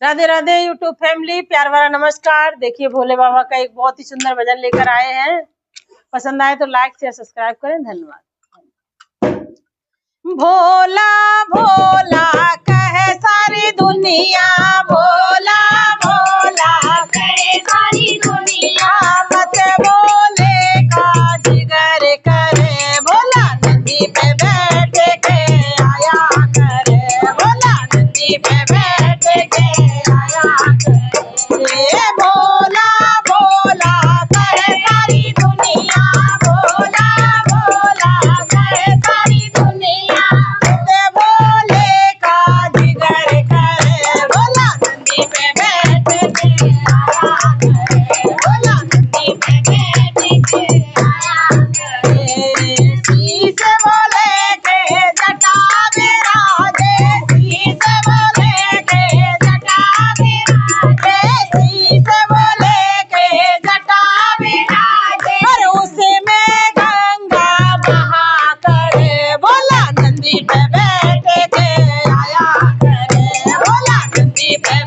Radhe Radhe YouTube family, प्यार भरा नमस्कार। देखिए भोले बाबा का एक बहुत ही सुंदर भजन लेकर आए हैं। पसंद आए तो लाइक शेयर सब्सक्राइब करें। धन्यवाद। भोला भोला कहे सारी दुनिया, भोला भोला कहे सारी दुनिया, मत बोले का जिगर करे, भोला नंदी पे बैठ के आया करे, भोला नंदी पे बैठ के आया करे। भोला भोला कहे सारी दुनिया, भोला भोला कहे सारी दुनिया, बोले का जिगर करे, भोला नंदी पे बैठ के आया करे, भोला नंदी पे बैठ के आया करे। शीश बोले के जटा विराजे, शीश बोले के जटा विराजे, शीश बोले के जटा विराजे, और उसमें गंगा बहा करे, भोला नंदी पे बैठ के आया करे, भोला नंदी पे